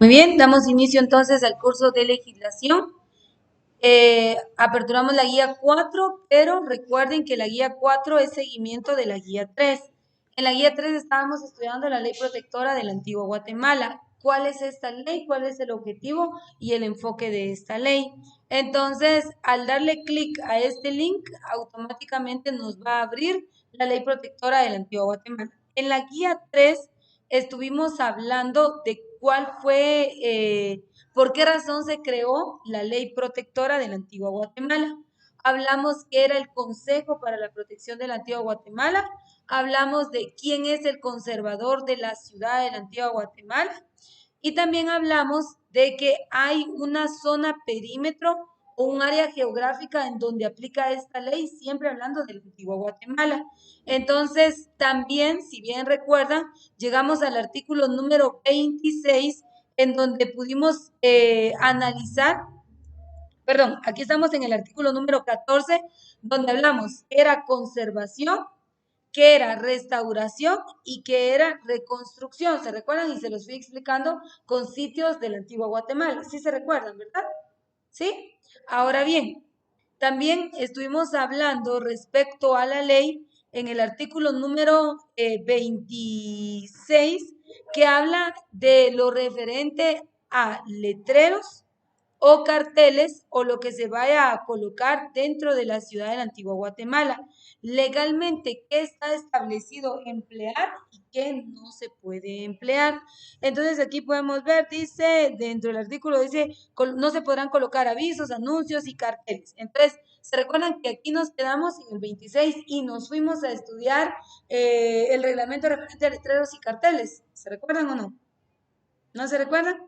Muy bien, damos inicio entonces al curso de legislación. Aperturamos la guía 4, pero recuerden que la guía 4 es seguimiento de la guía 3. En la guía 3 estábamos estudiando la ley protectora de la antigua Guatemala. ¿Cuál es esta ley? ¿Cuál es el objetivo y el enfoque de esta ley? Entonces, al darle clic a este link, automáticamente nos va a abrir la ley protectora de la antigua Guatemala. En la guía 3 estuvimos hablando de cuál fue ¿por qué razón se creó la ley protectora de la antigua Guatemala? Hablamos que era el Consejo para la Protección de la Antigua Guatemala, hablamos de quién es el conservador de la ciudad de la antigua Guatemala y también hablamos de que hay una zona perímetro o un área geográfica en donde aplica esta ley, siempre hablando de la antigua Guatemala. Entonces, también, si bien recuerdan, llegamos al artículo número 26 en donde pudimos analizar, perdón, aquí estamos en el artículo número 14, donde hablamos que era conservación, que era restauración y que era reconstrucción. ¿Se recuerdan? Y se los fui explicando con sitios de la antigua Guatemala. ¿Sí se recuerdan, verdad? ¿Sí? Ahora bien, también estuvimos hablando respecto a la ley en el artículo número 26, que habla de lo referente a letreros o carteles o lo que se vaya a colocar dentro de la ciudad de la antigua Guatemala. Legalmente, ¿qué está establecido emplear y qué no se puede emplear? Entonces aquí podemos ver, dice, dentro del artículo dice, no se podrán colocar avisos, anuncios y carteles. Entonces, se recuerdan que aquí nos quedamos en el 26 y nos fuimos a estudiar el reglamento referente a letreros y carteles. ¿Se recuerdan o no? ¿No se recuerdan?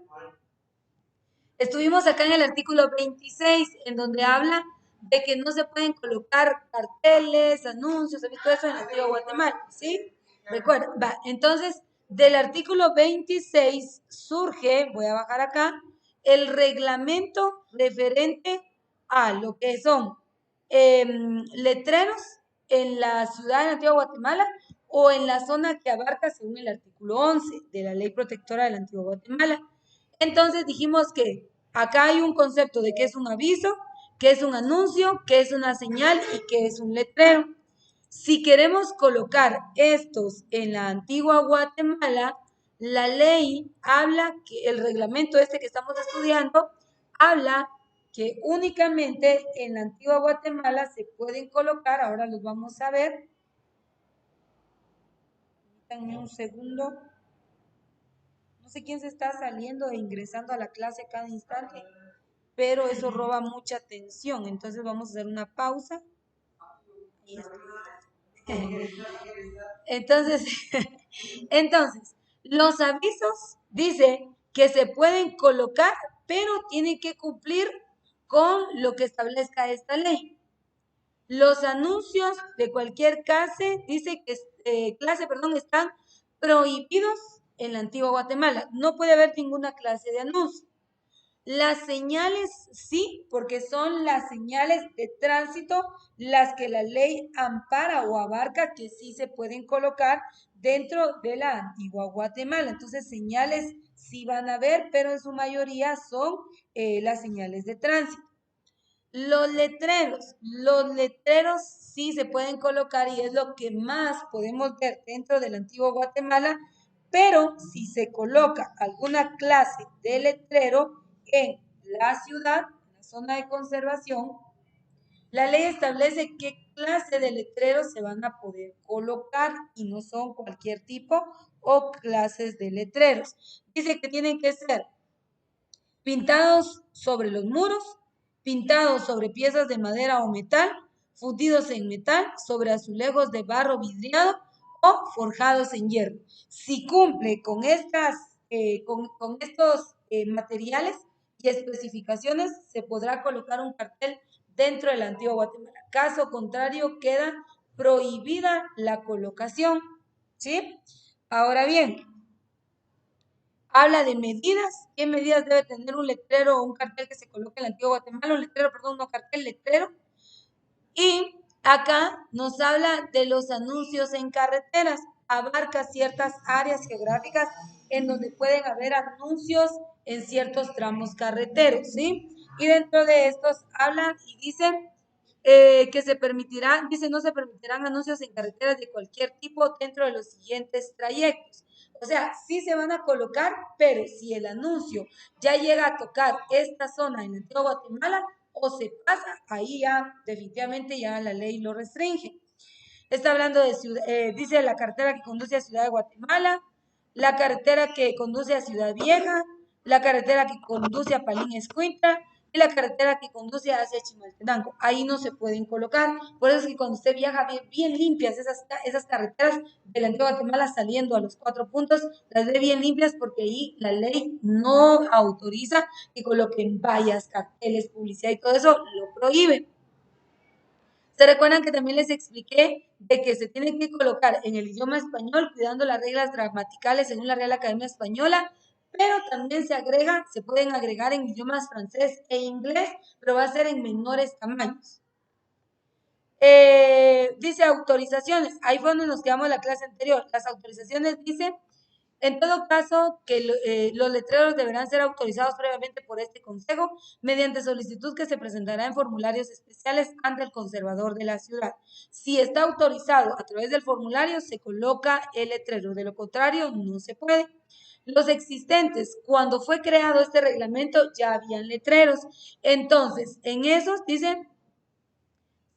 Estuvimos acá en el artículo 26, en donde habla de que no se pueden colocar carteles, anuncios, todo eso en la antigua Guatemala, ¿sí? Recuerda, va, entonces, del artículo 26 surge, voy a bajar acá, el reglamento referente a lo que son letreros en la ciudad de la antigua Guatemala o en la zona que abarca según el artículo 11 de la ley protectora de la antigua Guatemala. Entonces dijimos que acá hay un concepto de qué es un aviso, qué es un anuncio, qué es una señal y qué es un letrero. Si queremos colocar estos en la antigua Guatemala, la ley habla que el reglamento este que estamos estudiando habla que únicamente en la antigua Guatemala se pueden colocar, ahora los vamos a ver. Permítanme un segundo. No sé quién se está saliendo e ingresando a la clase cada instante, pero eso roba mucha atención. Entonces vamos a hacer una pausa. Entonces, entonces, los avisos dice que se pueden colocar, pero tienen que cumplir con lo que establezca esta ley. Los anuncios de cualquier clase, dice que están prohibidos en la antigua Guatemala. No puede haber ninguna clase de anuncio. Las señales sí, porque son las señales de tránsito las que la ley ampara o abarca que sí se pueden colocar dentro de la antigua Guatemala. Entonces, señales sí van a haber, pero en su mayoría son las señales de tránsito. Los letreros sí se pueden colocar y es lo que más podemos ver dentro del antiguo Guatemala, pero si se coloca alguna clase de letrero en la ciudad, en la zona de conservación, la ley establece qué clase de letreros se van a poder colocar y no son cualquier tipo o clases de letreros. Dice que tienen que ser pintados sobre los muros, pintados sobre piezas de madera o metal, fundidos en metal, sobre azulejos de barro vidriado o forjados en hierro. Si cumple con estos materiales y especificaciones, se podrá colocar un cartel dentro de la antigua Guatemala. Caso contrario, queda prohibida la colocación. ¿Sí? Ahora bien, habla de medidas, qué medidas debe tener un letrero o un cartel que se coloque en la antigua Guatemala, un letrero, perdón, no cartel, letrero. Y acá nos habla de los anuncios en carreteras, abarca ciertas áreas geográficas en donde pueden haber anuncios en ciertos tramos carreteros, ¿sí? Y dentro de estos hablan y dicen que se permitirán, dice, no se permitirán anuncios en carreteras de cualquier tipo dentro de los siguientes trayectos. O sea, sí se van a colocar, pero si el anuncio ya llega a tocar esta zona en Antigua Guatemala o se pasa, ahí ya definitivamente ya la ley lo restringe. Está hablando de, dice la carretera que conduce a Ciudad de Guatemala, la carretera que conduce a Ciudad Vieja, la carretera que conduce a Palín Escuintla y la carretera que conduce hacia Chimaltenango. Ahí no se pueden colocar. Por eso es que cuando usted viaja, ve bien limpias esas carreteras de la Antigua Guatemala saliendo a los 4 puntos, las ve bien limpias porque ahí la ley no autoriza que coloquen vallas, carteles, publicidad y todo eso lo prohíbe. ¿Se recuerdan que también les expliqué de que se tiene que colocar en el idioma español, cuidando las reglas gramaticales según la Real Academia Española? Pero también se pueden agregar en idiomas francés e inglés, pero va a ser en menores tamaños. Dice autorizaciones. Ahí fue donde nos quedamos en la clase anterior. Las autorizaciones dice, en todo caso, que los letreros deberán ser autorizados previamente por este consejo mediante solicitud que se presentará en formularios especiales ante el conservador de la ciudad. Si está autorizado a través del formulario, se coloca el letrero. De lo contrario, no se puede. Los existentes, cuando fue creado este reglamento, ya habían letreros. Entonces, en esos dicen,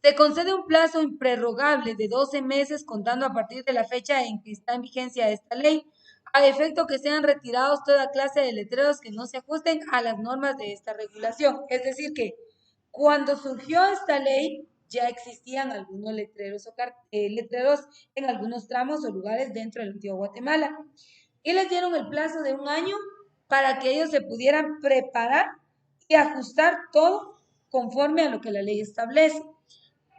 se concede un plazo improrrogable de 12 meses contando a partir de la fecha en que está en vigencia esta ley, a efecto que sean retirados toda clase de letreros que no se ajusten a las normas de esta regulación. Es decir, que cuando surgió esta ley ya existían algunos letreros, letreros en algunos tramos o lugares dentro del Antiguo Guatemala. Y les dieron el plazo de 1 año para que ellos se pudieran preparar y ajustar todo conforme a lo que la ley establece.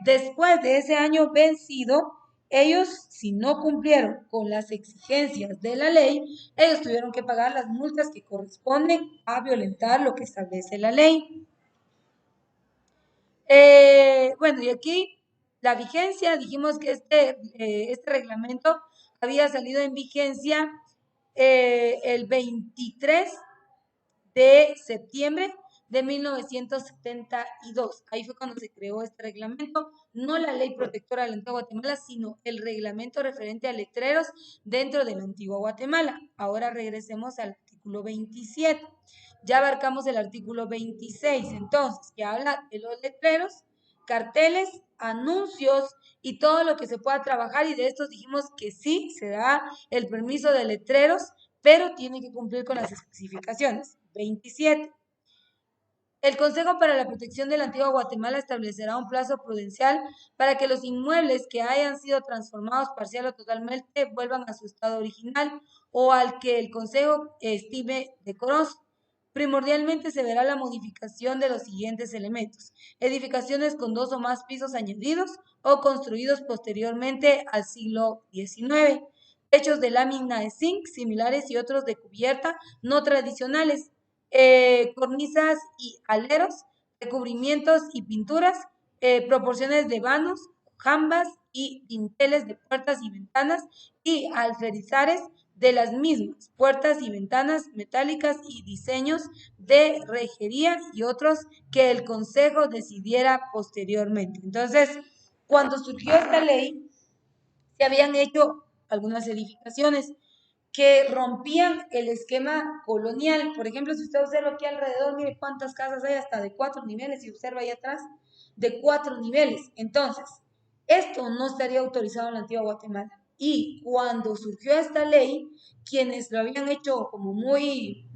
Después de ese año vencido, ellos, si no cumplieron con las exigencias de la ley, ellos tuvieron que pagar las multas que corresponden a violentar lo que establece la ley. Bueno, y aquí la vigencia, dijimos que este reglamento había salido en vigencia el 23 de septiembre de 1972. Ahí fue cuando se creó este reglamento, no la ley protectora de la Antigua Guatemala, sino el reglamento referente a letreros dentro de la Antigua Guatemala. Ahora regresemos al artículo 27. Ya abarcamos el artículo 26, entonces, que habla de los letreros, carteles, anuncios y todo lo que se pueda trabajar, y de estos dijimos que sí se da el permiso de letreros, pero tiene que cumplir con las especificaciones. 27. El Consejo para la Protección de la Antigua Guatemala establecerá un plazo prudencial para que los inmuebles que hayan sido transformados parcial o totalmente vuelvan a su estado original o al que el Consejo estime decoroso. Primordialmente se verá la modificación de los siguientes elementos: edificaciones con 2 o más pisos añadidos o construidos posteriormente al siglo XIX, techos de lámina de zinc similares y otros de cubierta no tradicionales, cornisas y aleros, recubrimientos y pinturas, proporciones de vanos, jambas y dinteles de puertas y ventanas y alferizares de las mismas, puertas y ventanas metálicas y diseños de rejería y otros que el Consejo decidiera posteriormente. Entonces, cuando surgió esta ley, se habían hecho algunas edificaciones que rompían el esquema colonial. Por ejemplo, si usted observa aquí alrededor, mire cuántas casas hay, hasta de 4 niveles, y observa ahí atrás, de 4 niveles. Entonces, esto no estaría autorizado en la Antigua Guatemala. Y cuando surgió esta ley, quienes lo habían hecho como muy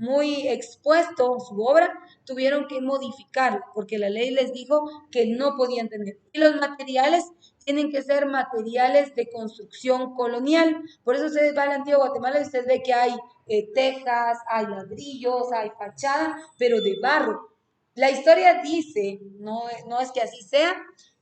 expuesto su obra, tuvieron que modificarlo, porque la ley les dijo que no podían tener. Y los materiales tienen que ser materiales de construcción colonial. Por eso usted va a la Antigua Guatemala y usted ve que hay tejas, hay ladrillos, hay fachada, pero de barro. La historia dice, no es que así sea,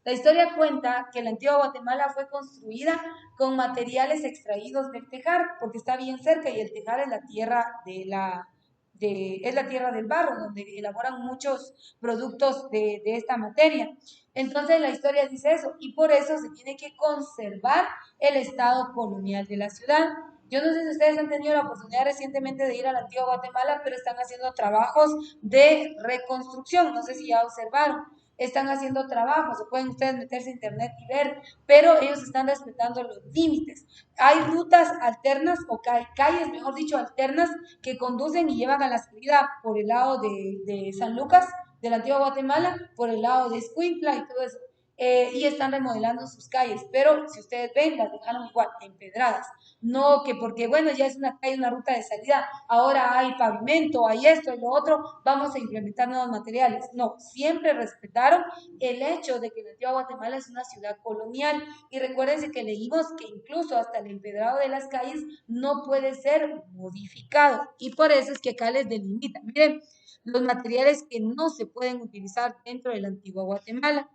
la historia cuenta que la Antigua Guatemala fue construida con materiales extraídos del tejar, porque está bien cerca y el tejar es la tierra es la tierra del barro, donde elaboran muchos productos de esta materia. Entonces la historia dice eso, y por eso se tiene que conservar el estado colonial de la ciudad. Yo no sé si ustedes han tenido la oportunidad recientemente de ir a la antigua Guatemala, pero están haciendo trabajos de reconstrucción. No sé si ya observaron. Están haciendo trabajos, o pueden ustedes meterse a internet y ver, pero ellos están respetando los límites. Hay rutas alternas o calles, mejor dicho, alternas que conducen y llevan a la salida por el lado de San Lucas, de la antigua Guatemala, por el lado de Escuintla y todo eso. Y están remodelando sus calles, pero si ustedes ven, las dejaron igual, empedradas. No que porque, bueno, ya es una calle, una ruta de salida, ahora hay pavimento, hay esto y lo otro, vamos a implementar nuevos materiales. No, siempre respetaron el hecho de que la antigua Guatemala es una ciudad colonial. Y recuérdense que leímos que incluso hasta el empedrado de las calles no puede ser modificado. Y por eso es que acá les delimitan. Miren, los materiales que no se pueden utilizar dentro de la antigua Guatemala.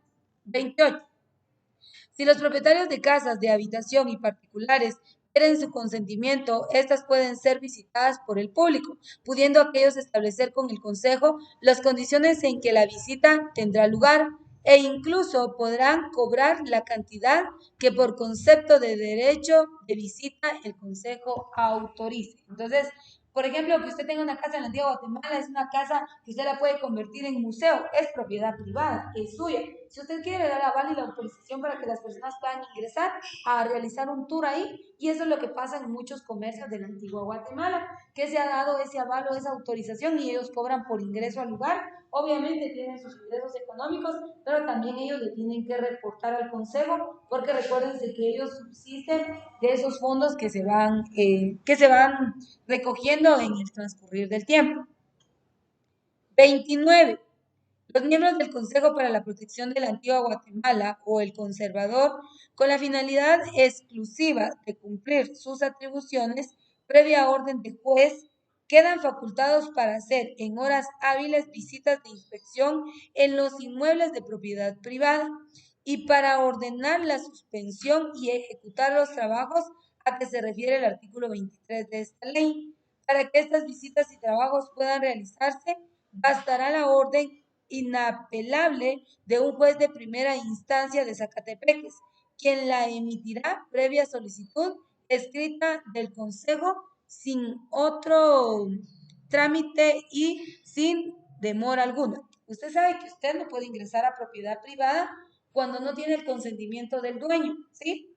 28. Si los propietarios de casas de habitación y particulares quieren su consentimiento, estas pueden ser visitadas por el público, pudiendo aquellos establecer con el consejo las condiciones en que la visita tendrá lugar e incluso podrán cobrar la cantidad que por concepto de derecho de visita el consejo autorice. Entonces, por ejemplo, que usted tenga una casa en la antigua Guatemala, es una casa que usted la puede convertir en museo, es propiedad privada, es suya. Si usted quiere, le da la aval y la autorización para que las personas puedan ingresar a realizar un tour ahí, y eso es lo que pasa en muchos comercios de la antigua Guatemala, que se ha dado ese aval o esa autorización y ellos cobran por ingreso al lugar. Obviamente tienen sus ingresos económicos, pero también ellos le tienen que reportar al consejo, porque recuérdense que ellos subsisten de esos fondos que se van recogiendo en el transcurrir del tiempo. 29. Los miembros del Consejo para la Protección de la Antigua Guatemala o el conservador, con la finalidad exclusiva de cumplir sus atribuciones, previa orden de juez, quedan facultados para hacer en horas hábiles visitas de inspección en los inmuebles de propiedad privada y para ordenar la suspensión y ejecutar los trabajos a que se refiere el artículo 23 de esta ley. Para que estas visitas y trabajos puedan realizarse, bastará la orden inapelable de un juez de primera instancia de Zacatepeques, quien la emitirá previa solicitud escrita del Consejo sin otro trámite y sin demora alguna. Usted sabe que usted no puede ingresar a propiedad privada cuando no tiene el consentimiento del dueño, ¿sí?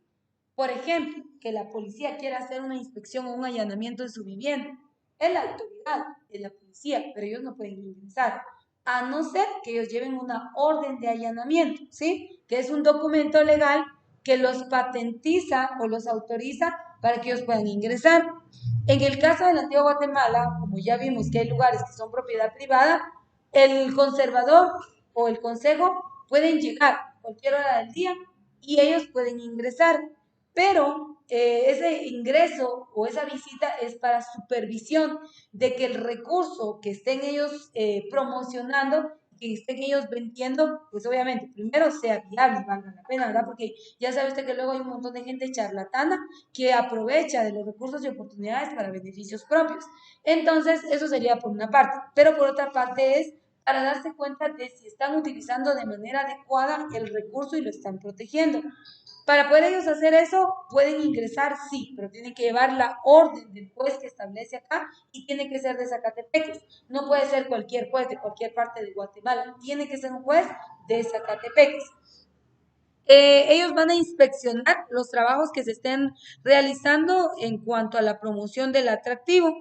Por ejemplo, que la policía quiera hacer una inspección o un allanamiento en su vivienda. Es la autoridad de la policía, pero ellos no pueden ingresar, a no ser que ellos lleven una orden de allanamiento, ¿sí? Que es un documento legal que los patentiza o los autoriza para que ellos puedan ingresar. En el caso de la antigua Guatemala, como ya vimos que hay lugares que son propiedad privada, el conservador o el consejo pueden llegar a cualquier hora del día y ellos pueden ingresar, pero ese ingreso o esa visita es para supervisión de que el recurso que estén ellos promocionando, que estén ellos vendiendo, pues obviamente primero sea viable, valga la pena, ¿verdad? Porque ya sabe usted que luego hay un montón de gente charlatana que aprovecha de los recursos y oportunidades para beneficios propios. Entonces, eso sería por una parte, pero por otra parte es para darse cuenta de si están utilizando de manera adecuada el recurso y lo están protegiendo. Para poder ellos hacer eso, pueden ingresar, sí, pero tienen que llevar la orden del juez que establece acá y tiene que ser de Zacatepeques. No puede ser cualquier juez de cualquier parte de Guatemala, tiene que ser un juez de Zacatepeques. Ellos van a inspeccionar los trabajos que se estén realizando en cuanto a la promoción del atractivo.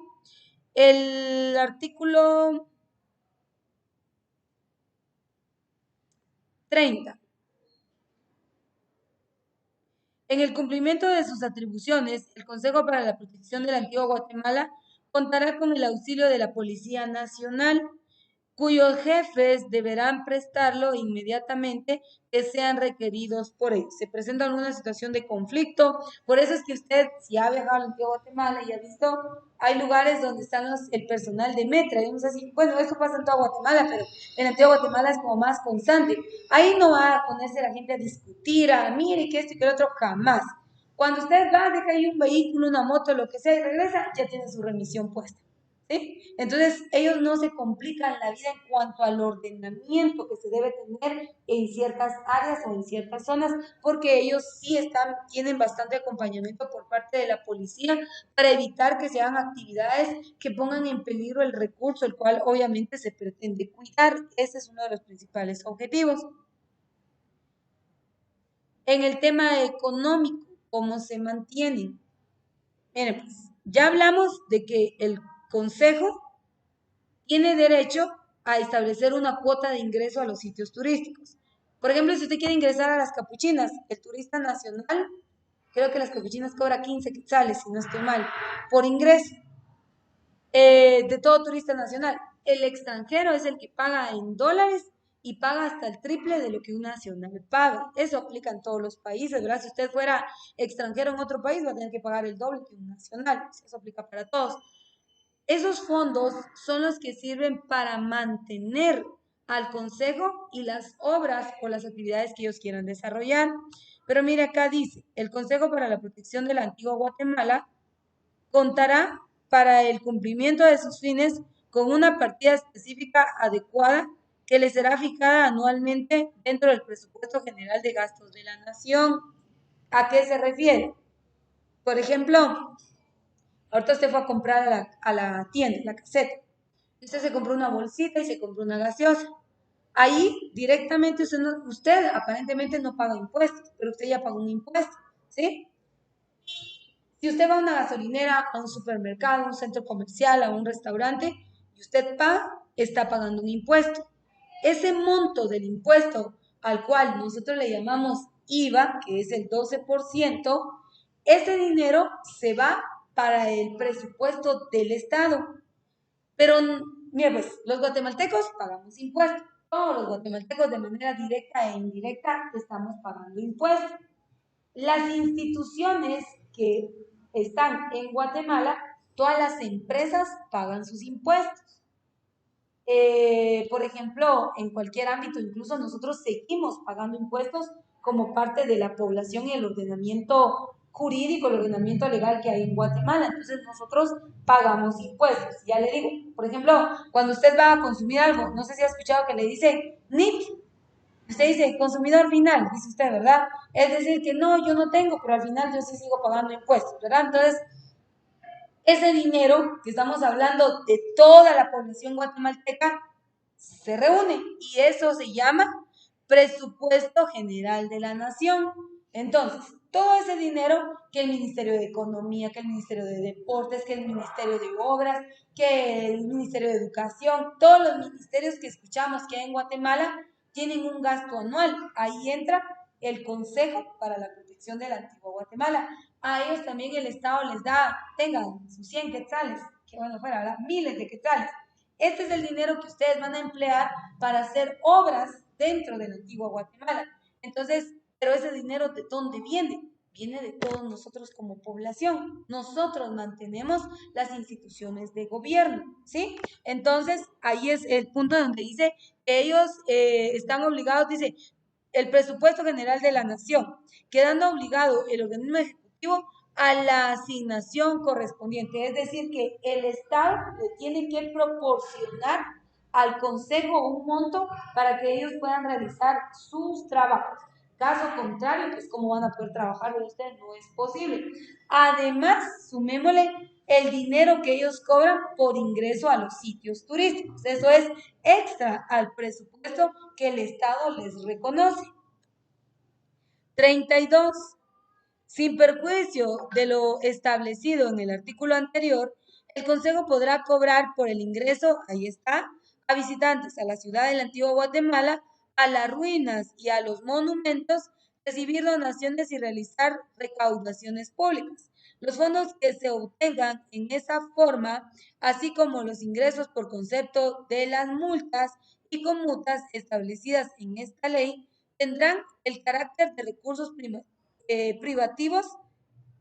El artículo 30. En el cumplimiento de sus atribuciones, el Consejo para la Protección de la Antigua Guatemala contará con el auxilio de la Policía Nacional, cuyos jefes deberán prestarlo inmediatamente que sean requeridos por ellos. Se presenta alguna situación de conflicto, por eso es que usted, si ha viajado a la Antigua Guatemala y ha visto, hay lugares donde están el personal de Metra, y no sé si, bueno, eso pasa en toda Guatemala, pero en Antigua Guatemala es como más constante. Ahí no va a ponerse la gente a discutir, a mire que esto y que el otro, jamás. Cuando usted va, deja ahí un vehículo, una moto, lo que sea, y regresa, ya tiene su remisión puesta. ¿sí? Entonces, ellos no se complican la vida en cuanto al ordenamiento que se debe tener en ciertas áreas o en ciertas zonas, porque ellos sí tienen bastante acompañamiento por parte de la policía para evitar que se hagan actividades que pongan en peligro el recurso, el cual obviamente se pretende cuidar. Ese es uno de los principales objetivos. En el tema económico, ¿cómo se mantienen? Miren, pues, ya hablamos de que el Consejo tiene derecho a establecer una cuota de ingreso a los sitios turísticos. Por ejemplo, si usted quiere ingresar a las Capuchinas, el turista nacional, creo que las Capuchinas cobra 15 quetzales, si no estoy mal, por ingreso de todo turista nacional. El extranjero es el que paga en dólares y paga hasta el triple de lo que un nacional paga. Eso aplica en todos los países, ¿verdad? Si usted fuera extranjero en otro país, va a tener que pagar el doble que un nacional. Eso aplica para todos. Esos fondos son los que sirven para mantener al consejo y las obras o las actividades que ellos quieran desarrollar. Pero mire, acá dice, el Consejo para la Protección de la Antigua Guatemala contará para el cumplimiento de sus fines con una partida específica adecuada que le será fijada anualmente dentro del presupuesto general de gastos de la nación. ¿A qué se refiere? Por ejemplo, ahorita usted fue a comprar a la tienda, la caseta. Usted se compró una bolsita y se compró una gaseosa. Ahí directamente usted aparentemente no paga impuestos, pero usted ya pagó un impuesto, ¿sí? Si usted va a una gasolinera, a un supermercado, a un centro comercial, a un restaurante, y usted paga, está pagando un impuesto. Ese monto del impuesto al cual nosotros le llamamos IVA, que es el 12%, ese dinero se va para el presupuesto del Estado. Pero, mira, pues, los guatemaltecos pagamos impuestos. Todos los guatemaltecos de manera directa e indirecta estamos pagando impuestos. Las instituciones que están en Guatemala, todas las empresas pagan sus impuestos. Por ejemplo, en cualquier ámbito, incluso nosotros seguimos pagando impuestos como parte de la población y el ordenamiento jurídico, el ordenamiento legal que hay en Guatemala. Entonces nosotros pagamos impuestos. Ya le digo, por ejemplo, cuando usted va a consumir algo, no sé si ha escuchado que le dice NIT, usted dice consumidor final, dice usted, ¿verdad? Es decir, que no, yo no tengo, pero al final yo sí sigo pagando impuestos, ¿verdad? Entonces, ese dinero que estamos hablando de toda la población guatemalteca se reúne y eso se llama presupuesto general de la nación. Entonces, todo ese dinero que el Ministerio de Economía, que el Ministerio de Deportes, que el Ministerio de Obras, que el Ministerio de Educación, todos los ministerios que escuchamos que hay en Guatemala tienen un gasto anual. Ahí entra el Consejo para la Protección de la Antigua Guatemala. A ellos también el Estado les da, tengan sus 100 quetzales, que bueno fuera, ¿verdad? Miles de quetzales. Este es el dinero que ustedes van a emplear para hacer obras dentro de la Antigua Guatemala. Entonces, pero ese dinero, ¿de dónde viene? Viene de todos nosotros como población. Nosotros mantenemos las instituciones de gobierno, ¿sí? Entonces, ahí es el punto donde dice que ellos están obligados, dice, el presupuesto general de la nación, quedando obligado el organismo ejecutivo a la asignación correspondiente. Es decir, que el Estado le tiene que proporcionar al Consejo un monto para que ellos puedan realizar sus trabajos. Caso contrario, pues cómo van a poder trabajar de ustedes, no es posible. Además, sumémosle el dinero que ellos cobran por ingreso a los sitios turísticos. Eso es extra al presupuesto que el Estado les reconoce. 32. Sin perjuicio de lo establecido en el artículo anterior, el Consejo podrá cobrar por el ingreso, ahí está, a visitantes a la ciudad de la antigua Guatemala, a las ruinas y a los monumentos, recibir donaciones y realizar recaudaciones públicas. Los fondos que se obtengan en esa forma, así como los ingresos por concepto de las multas y conmutas establecidas en esta ley, tendrán el carácter de recursos privativos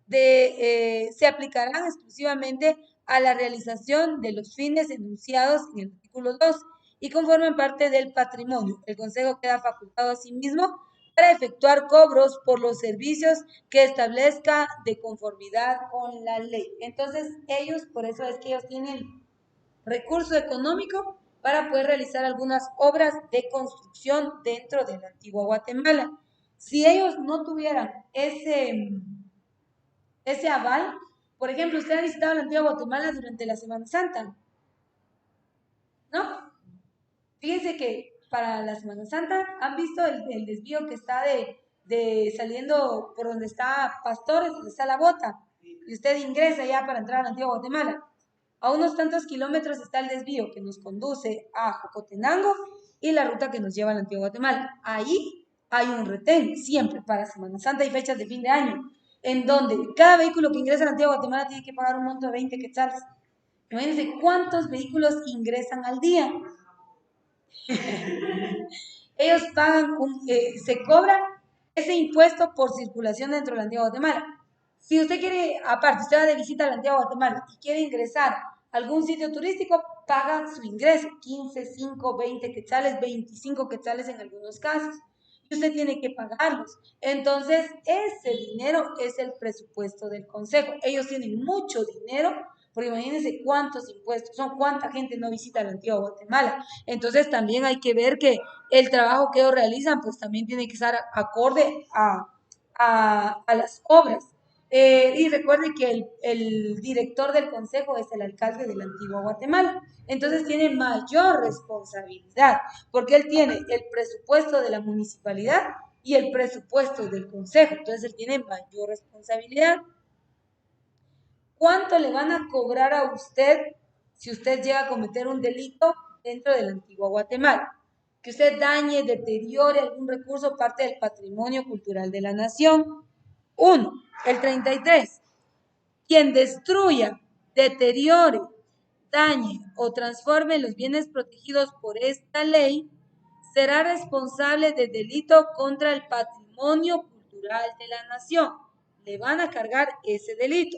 se aplicarán exclusivamente a la realización de los fines enunciados en el artículo 2 y conforman parte del patrimonio. El Consejo queda facultado a sí mismo para efectuar cobros por los servicios que establezca de conformidad con la ley. Entonces, ellos, por eso es que ellos tienen recurso económico para poder realizar algunas obras de construcción dentro de la antigua Guatemala. Si ellos no tuvieran ese aval, por ejemplo, usted ha visitado la antigua Guatemala durante la Semana Santa, ¿no? Fíjense que para la Semana Santa han visto el desvío que está de saliendo por donde está Pastores, donde está la bota, y usted ingresa ya para entrar a la antigua Guatemala. A unos tantos kilómetros está el desvío que nos conduce a Jocotenango y la ruta que nos lleva a la antigua Guatemala. Ahí hay un retén, siempre para Semana Santa y fechas de fin de año, en donde cada vehículo que ingresa a la antigua Guatemala tiene que pagar un monto de 20 quetzales. Imagínense cuántos vehículos ingresan al día. Ellos pagan, se cobra ese impuesto por circulación dentro de la antigua Guatemala. Si usted quiere, aparte, usted va de visita a la antigua Guatemala y quiere ingresar a algún sitio turístico, paga su ingreso, 15, 5, 20 quetzales, 25 quetzales en algunos casos. Y usted tiene que pagarlos. Entonces, ese dinero es el presupuesto del consejo. Ellos tienen mucho dinero, porque imagínense cuántos impuestos son, cuánta gente no visita la antigua Guatemala. Entonces, también hay que ver que el trabajo que ellos realizan, pues también tiene que estar acorde a las obras. Y recuerde que el director del consejo es el alcalde de la antigua Guatemala. Entonces tiene mayor responsabilidad, porque él tiene el presupuesto de la municipalidad y el presupuesto del consejo. Entonces él tiene mayor responsabilidad. ¿Cuánto le van a cobrar a usted si usted llega a cometer un delito dentro de la antigua Guatemala? Que usted dañe, deteriore algún recurso, parte del patrimonio cultural de la nación. 1. El 33. Quien destruya, deteriore, dañe o transforme los bienes protegidos por esta ley será responsable de delito contra el patrimonio cultural de la nación. Le van a cargar ese delito.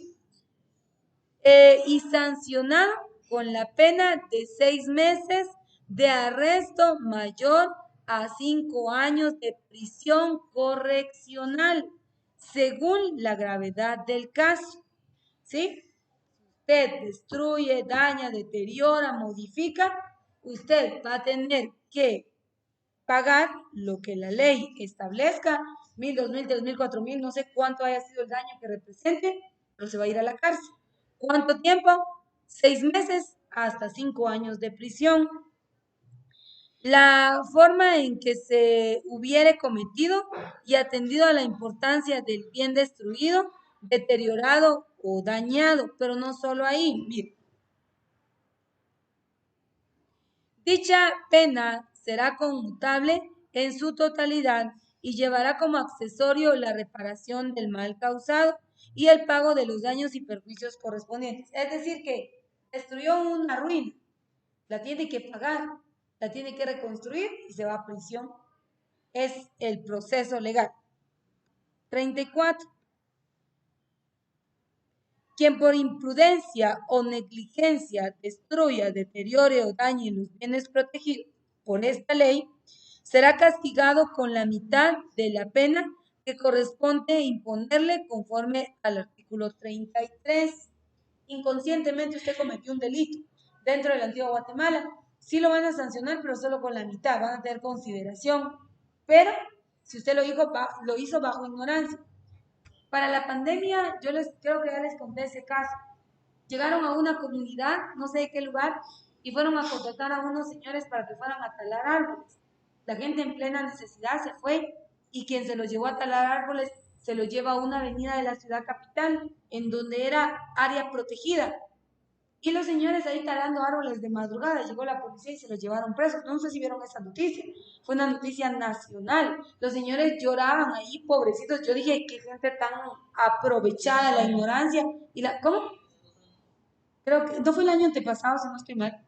Y sancionado con la pena de 6 meses de arresto mayor a 5 años de prisión correccional, según la gravedad del caso. ¿Sí? Usted destruye, daña, deteriora, modifica, usted va a tener que pagar lo que la ley establezca, 1,000, 2,000, 3,000, 4,000, no sé cuánto haya sido el daño que represente, pero se va a ir a la cárcel. ¿Cuánto tiempo? 6 meses hasta 5 años de prisión. La forma en que se hubiere cometido y atendido a la importancia del bien destruido, deteriorado o dañado, pero no solo ahí. Mire. Dicha pena será conmutable en su totalidad y llevará como accesorio la reparación del mal causado y el pago de los daños y perjuicios correspondientes. Es decir, que destruyó una ruina, la tiene que pagar, la tiene que reconstruir y se va a prisión. Es el proceso legal. 34. Quien por imprudencia o negligencia destruya, deteriore o dañe los bienes protegidos por esta ley, será castigado con la mitad de la pena que corresponde imponerle conforme al artículo 33. Inconscientemente usted cometió un delito dentro de la antigua Guatemala, sí lo van a sancionar, pero solo con la mitad, van a tener consideración. Pero si usted lo hizo bajo ignorancia. Para la pandemia, creo que ya les conté ese caso. Llegaron a una comunidad, no sé de qué lugar, y fueron a contratar a unos señores para que fueran a talar árboles. La gente en plena necesidad se fue y quien se los llevó a talar árboles se los lleva a una avenida de la ciudad capital, en donde era área protegida. Y los señores ahí talando árboles de madrugada, llegó la policía y se los llevaron presos. No sé si vieron esa noticia, fue una noticia nacional. Los señores lloraban ahí, pobrecitos. Yo dije, qué gente tan aprovechada, la ignorancia. ¿Cómo? Creo que no fue el año antepasado, si no estoy mal,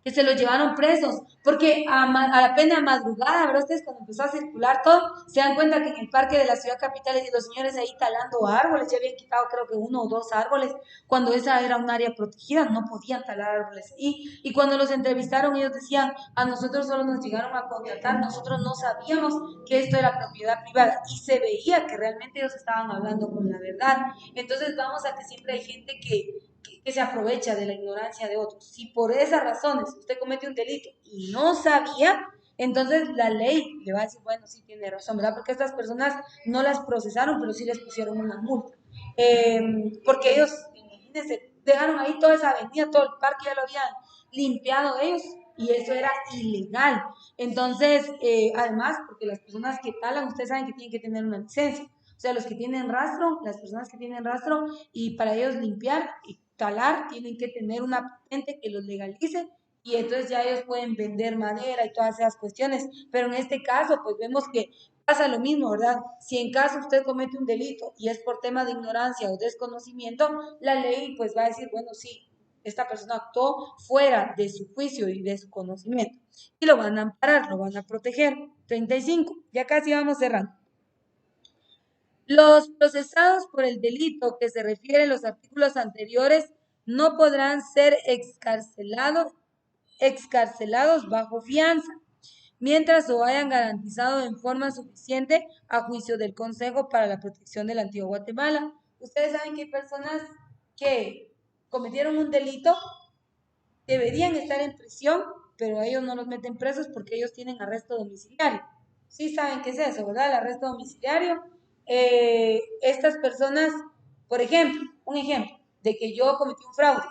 que se los llevaron presos, porque a la plena madrugada, ¿verdad? Ustedes cuando empezó a circular todo, se dan cuenta que en el parque de la ciudad capital y los señores ahí talando árboles, ya habían quitado creo que 1 o 2 árboles, cuando esa era un área protegida, no podían talar árboles. Y cuando los entrevistaron, ellos decían, a nosotros solo nos llegaron a contratar, nosotros no sabíamos que esto era propiedad privada, y se veía que realmente ellos estaban hablando con la verdad. Entonces vamos a que siempre hay gente que que se aprovecha de la ignorancia de otros. Si por esas razones usted comete un delito y no sabía, entonces la ley le va a decir, bueno, sí tiene razón, ¿verdad? Porque estas personas no las procesaron, pero sí les pusieron una multa. Porque ellos, imagínense, dejaron ahí toda esa avenida, todo el parque ya lo habían limpiado ellos y eso era ilegal. Entonces, además, porque las personas que talan, ustedes saben que tienen que tener una licencia. O sea, los que tienen rastro, las personas que tienen rastro, y para ellos limpiar y talar, tienen que tener una patente que los legalice y entonces ya ellos pueden vender madera y todas esas cuestiones. Pero en este caso, pues vemos que pasa lo mismo, ¿verdad? Si en caso usted comete un delito y es por tema de ignorancia o desconocimiento, la ley pues va a decir, bueno, sí, esta persona actuó fuera de su juicio y de su conocimiento. Y lo van a amparar, lo van a proteger. 35, ya casi vamos cerrando. Los procesados por el delito que se refiere en los artículos anteriores no podrán ser excarcelados bajo fianza, mientras lo hayan garantizado en forma suficiente a juicio del Consejo para la Protección de la Antigua Guatemala. Ustedes saben que hay personas que cometieron un delito, deberían estar en prisión, pero ellos no los meten presos porque ellos tienen arresto domiciliario. Sí saben qué es eso, ¿verdad? El arresto domiciliario. Estas personas, por ejemplo, un ejemplo de que yo cometí un fraude,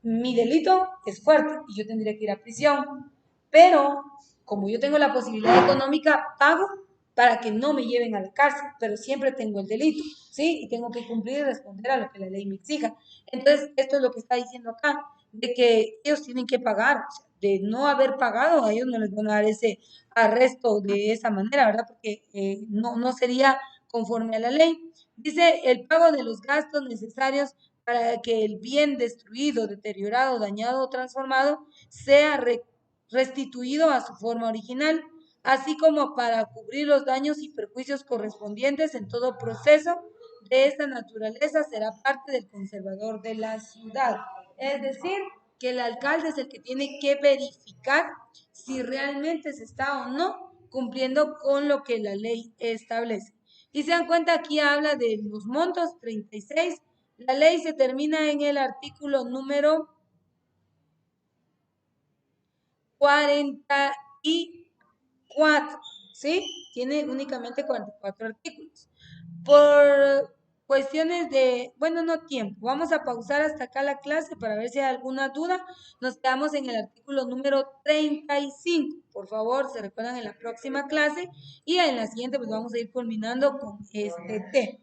mi delito es fuerte y yo tendría que ir a prisión, pero como yo tengo la posibilidad económica, pago para que no me lleven a la cárcel, pero siempre tengo el delito, ¿sí? Y tengo que cumplir y responder a lo que la ley me exija. Entonces, esto es lo que está diciendo acá, de que ellos tienen que pagar, o sea, de no haber pagado, a ellos no les van a dar ese arresto de esa manera, ¿verdad? Porque no sería conforme a la ley. Dice el pago de los gastos necesarios para que el bien destruido, deteriorado, dañado o transformado sea restituido a su forma original, así como para cubrir los daños y perjuicios correspondientes en todo proceso de esta naturaleza será parte del conservador de la ciudad. Es decir, que el alcalde es el que tiene que verificar si realmente se está o no cumpliendo con lo que la ley establece. Y se dan cuenta, aquí habla de los montos 36. La ley se termina en el artículo número 44, ¿sí? Tiene únicamente 44 artículos. Por cuestiones de, bueno, no tiempo, vamos a pausar hasta acá la clase para ver si hay alguna duda. Nos quedamos en el artículo número 35. Por favor, se recuerdan en la próxima clase y en la siguiente pues vamos a ir culminando con este tema.